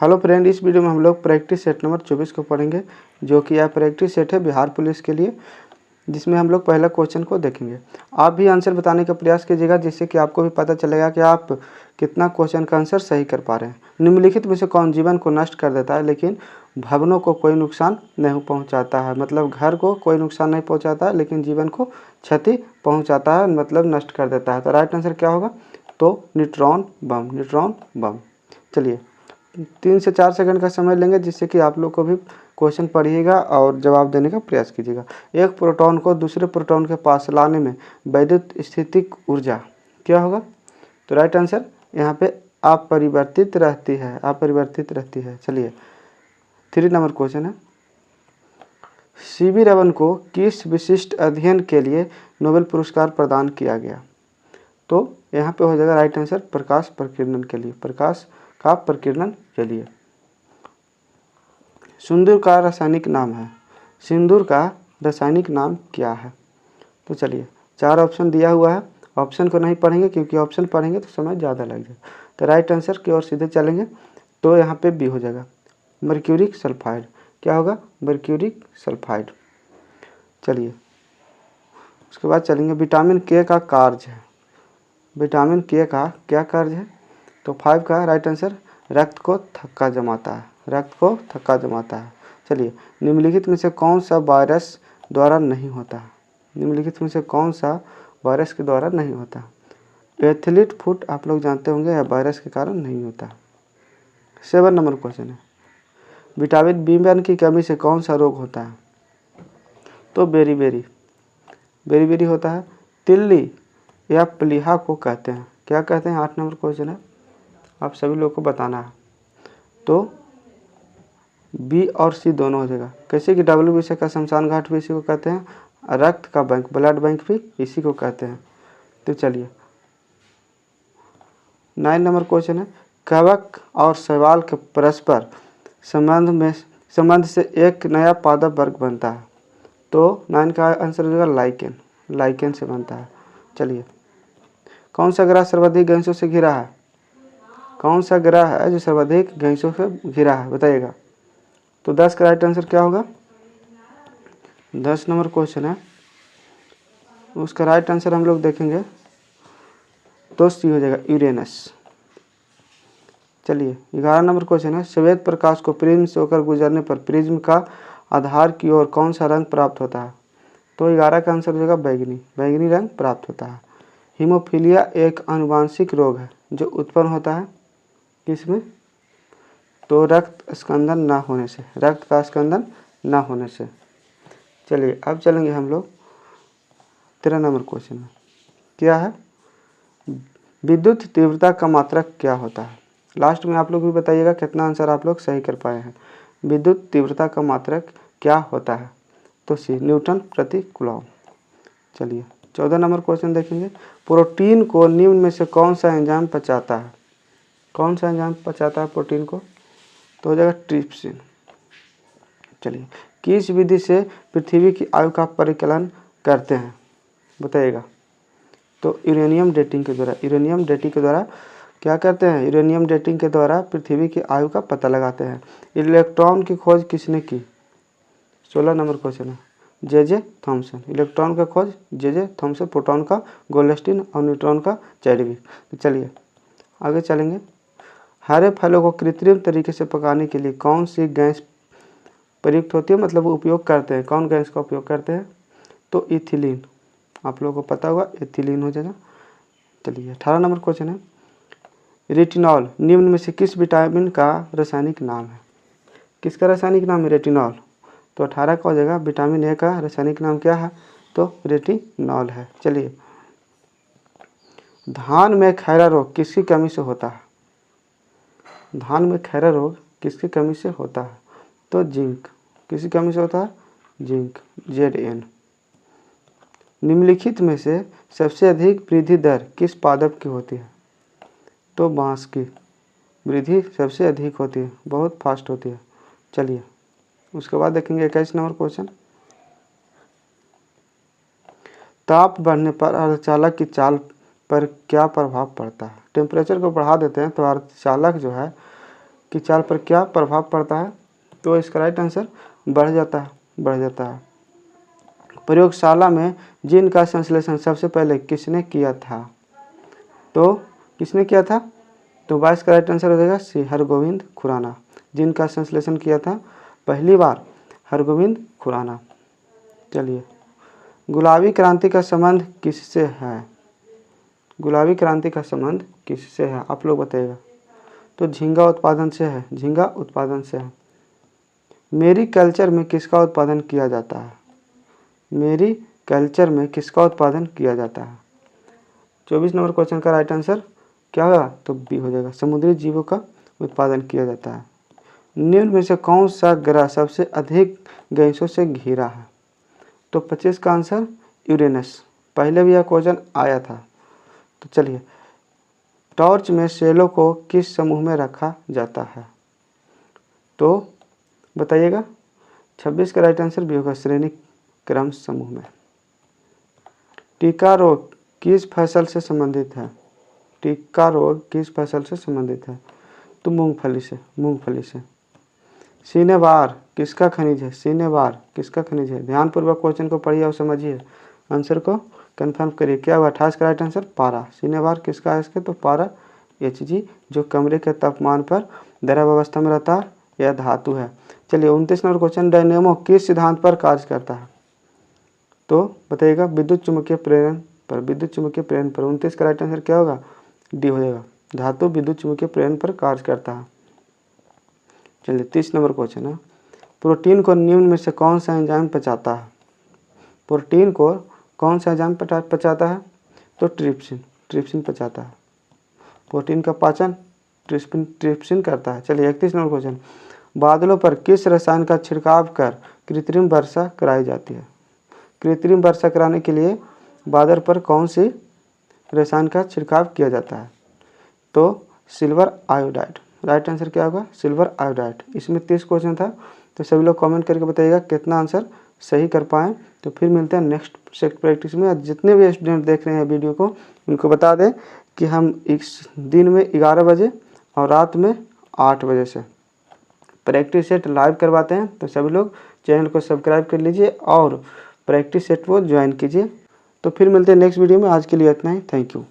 Hello friend, इस video में हम लोग प्रैक्टिस सेट नंबर 24 को पढ़ेंगे, जो कि यह प्रैक्टिस सेट है बिहार पुलिस के लिए, जिसमें हम लोग पहला क्वेश्चन को देखेंगे। आप भी आंसर बताने का प्रयास कीजिएगा, जिससे कि आपको भी पता चलेगा कि आप कितना क्वेश्चन का आंसर सही कर पा रहे हैं। निम्नलिखित में से कौन जीवन को नष्ट कर देता है लेकिन भवनों को कोई नुकसान नहीं पहुँचाता है? मतलब घर को कोई नुकसान नहीं पहुँचाता है लेकिन जीवन को क्षति पहुँचाता है, मतलब नष्ट कर देता है। तो राइट आंसर क्या होगा? तो न्यूट्रॉन बम, न्यूट्रॉन बम। चलिए 3 से 4 सेकंड का समय लेंगे, जिससे कि आप लोग को भी क्वेश्चन पढ़िएगा और जवाब देने का प्रयास कीजिएगा। एक प्रोटॉन को दूसरे प्रोटॉन के पास लाने में वैद्युत स्थितिक ऊर्जा क्या होगा? तो राइट आंसर यहाँ पे अपरिवर्तित रहती है, अपरिवर्तित रहती है। चलिए 3 नंबर क्वेश्चन है, सीवी रमन को किस विशिष्ट अध्ययन के लिए नोबेल पुरस्कार प्रदान किया गया? तो यहाँ पे हो जाएगा राइट आंसर प्रकाश प्रकीर्णन के लिए, प्रकाश का प्रकीर्णन के लिए। सिंदूर का रासायनिक नाम है, सिंदूर का रासायनिक नाम क्या है? तो चलिए 4 ऑप्शन दिया हुआ है, ऑप्शन को नहीं पढ़ेंगे क्योंकि ऑप्शन पढ़ेंगे तो समय ज़्यादा लग जाएगा। तो राइट आंसर की ओर सीधे चलेंगे तो यहाँ पे बी हो जाएगा, मर्क्यूरिक सल्फाइड। क्या होगा? Mercuric sulphide. चलिए उसके बाद चलेंगे विटामिन के का कार्य है, विटामिन के का क्या कार्य है? तो 5 का राइट आंसर रक्त को थक्का जमाता है, रक्त को थक्का जमाता है। चलिए निम्नलिखित में से कौन सा वायरस द्वारा नहीं होता है? निम्नलिखित में से कौन सा वायरस के द्वारा नहीं होता? एथलीट फुट आप लोग जानते होंगे, यह वायरस के कारण नहीं होता। 7 नंबर क्वेश्चन है, विटामिन B1 की कमी से कौन सा रोग होता है? तो बेरी बेरी होता है। तिल्ली या प्लीहा को कहते हैं, क्या कहते हैं? 8 नंबर क्वेश्चन है, आप सभी लोग को बताना है। तो बी और सी दोनों हो जाएगा। कैसे कि डब्ल्यू विषय का शमशान घाट भी इसी को कहते हैं, रक्त का बैंक ब्लड बैंक भी इसी को कहते हैं। तो चलिए 9 नंबर क्वेश्चन है, कवक और शैवाल के परस्पर संबंध से एक नया पादप वर्ग बनता है। तो 9 का आंसर हो जाएगा लाइकेन, लाइकेन से बनता है। चलिए कौन सा ग्रह सर्वाधिक गैसों से घिरा है? कौन सा ग्रह है जो सर्वाधिक गैसों से घिरा है, बताइएगा। तो 10 का राइट आंसर क्या होगा? 10 नंबर क्वेश्चन है, उसका राइट आंसर हम लोग देखेंगे तो सी हो जाएगा, यूरेनस। चलिए 11 नंबर क्वेश्चन है, श्वेत प्रकाश को प्रिज्म से होकर गुजरने पर प्रिज्म का आधार की ओर कौन सा रंग प्राप्त होता है? तो 11 का आंसर हो जाएगा बैगनी, बैगनी रंग प्राप्त होता है। हीमोफीलिया एक आनुवांशिक रोग है जो उत्पन्न होता है किसमें? तो रक्त स्कंदन ना होने से, रक्त का स्कंदन ना होने से। चलिए अब चलेंगे हम लोग 13 नंबर क्वेश्चन में, क्या है? विद्युत तीव्रता का मात्रक क्या होता है? लास्ट में आप लोग भी बताइएगा कितना आंसर आप लोग सही कर पाए हैं। विद्युत तीव्रता का मात्रक क्या होता है? तो सी, न्यूटन प्रति कूलॉम। चलिए 14 नंबर क्वेश्चन देखेंगे, प्रोटीन को निम्न में से कौन सा एंजाइम पचाता है? कौन सा एंजाइम पचाता है प्रोटीन को? तो हो जाएगा ट्रिप्सिन। चलिए किस विधि से पृथ्वी की आयु का परिकलन करते हैं, बताइएगा। तो यूरेनियम डेटिंग के द्वारा, यूरेनियम डेटिंग के द्वारा क्या करते हैं? यूरेनियम डेटिंग के द्वारा पृथ्वी की आयु का पता लगाते हैं। इलेक्ट्रॉन की खोज किसने की? 16 नंबर क्वेश्चन है, जे थॉमसन। इलेक्ट्रॉन का खोज जे थॉमसन, प्रोटॉन का गोल्डस्टीन और न्यूट्रॉन का चैडविक। तो चलिए आगे चलेंगे, हरे फलों को कृत्रिम तरीके से पकाने के लिए कौन सी गैस प्रयुक्त होती है, मतलब उपयोग करते हैं, कौन गैस का उपयोग करते हैं? तो इथिलीन, आप लोगों को पता होगा, इथिलीन हो जाएगा। चलिए 18 नंबर क्वेश्चन है, रेटिनॉल निम्न में से किस विटामिन का रासायनिक नाम है? किसका रासायनिक नाम है रेटिनॉल? तो 18 का हो जाएगा, विटामिन ए का रासायनिक नाम क्या है? तो रेटिनॉल है। चलिए धान में खैरा रोग किसकी कमी से होता है? धान में खैरा रोग किसकी कमी से होता है? तो जिंक, किसकी कमी से होता है? Zinc, Zn। निम्नलिखित में से सबसे अधिक वृद्धि दर किस पादप की होती है? तो बांस की वृद्धि सबसे अधिक होती है, बहुत फास्ट होती है। चलिए उसके बाद देखेंगे 21 नंबर क्वेश्चन, ताप बढ़ने पर अर्धचालक की चाल पर क्या प्रभाव पड़ता है? टेम्परेचर को बढ़ा देते हैं तो अर्धचालक जो है की चाल पर क्या प्रभाव पड़ता है? तो इसका राइट आंसर बढ़ जाता है। प्रयोगशाला में जीन का संश्लेषण सबसे पहले किसने किया था? तो किसने किया था? तो 22 का राइट आंसर हो जाएगा सी, हरगोविंद खुराना। जीन का संश्लेषण किया था पहली बार हरगोविंद खुराना। चलिए, गुलाबी क्रांति का संबंध किससे है? गुलाबी क्रांति का संबंध किससे है आप लोग बताइएगा। तो झींगा उत्पादन से है, झींगा उत्पादन से है। मेरी कल्चर में किसका उत्पादन किया जाता है? मेरी कल्चर में किसका उत्पादन किया जाता है? 24 नंबर क्वेश्चन का राइट आंसर क्या होगा? तो बी हो जाएगा, समुद्री जीवों का उत्पादन किया जाता है। निम्न में से कौन सा ग्रह सबसे अधिक गैसों से घिरा है? तो 25 का आंसर यूरेनस। पहले भी यह क्वेश्चन आया था। तो चलिए, टॉर्च में सेलों को किस समूह में रखा जाता है? तो बताइएगा। 26 का राइट आंसर भी होगा, श्रेणी क्रम समूह में। टीका रोग किस फसल से संबंधित है? टीका रोग किस फसल से संबंधित है? तो मूंगफली से। सिनेबार किसका खनिज है? सिनेबार किसका खनिज है? ध्यानपूर्वक क्वेश्चन को पढ़िए और समझिए, आंसर को कंफर्म करिए। क्या हुआ? 28 का राइट आंसर पारा। सिनेबार किसका है इसके? तो पारा Hg, जो कमरे के तापमान पर द्रव अवस्था में रहता है, यह धातु है। चलिए, 29 नंबर क्वेश्चन, डायनेमो किस सिद्धांत पर कार्य करता है? तो बताइएगा, विद्युत चुम्बकीय प्रेरण पर। 29 का राइट आंसर क्या होगा? डी हो जाएगा, धातु विद्युत चुम्बकीय प्रेरण पर कार्य करता है। चलिए, 30 नंबर क्वेश्चन है, प्रोटीन को निम्न में से कौन सा एंजाइम पचाता है? प्रोटीन को कौन सा एंजाइम पचाता है? तो ट्रिप्सिन पचाता है। प्रोटीन का पाचन ट्रिप्सिन करता है। चलिए, 31 नंबर क्वेश्चन, बादलों पर किस रसायन का छिड़काव कर कृत्रिम वर्षा कराई जाती है? कृत्रिम वर्षा कराने के लिए बादल पर कौन सी रसायन का छिड़काव किया जाता है? तो सिल्वर आयोडाइड। राइट आंसर क्या होगा? Silver iodide. इसमें 30 क्वेश्चन था, तो सभी लोग कमेंट करके बताइएगा कितना आंसर सही कर पाएँ। तो फिर मिलते हैं नेक्स्ट सेट प्रैक्टिस में। जितने भी स्टूडेंट देख रहे हैं वीडियो को, उनको बता दें कि हम इस दिन में 11 बजे और रात में 8 बजे से प्रैक्टिस सेट लाइव करवाते हैं। तो सभी लोग चैनल को सब्सक्राइब कर लीजिए और प्रैक्टिस सेट को ज्वाइन कीजिए। तो फिर मिलते हैं नेक्स्ट वीडियो में। आज के लिए इतना ही। Thank you.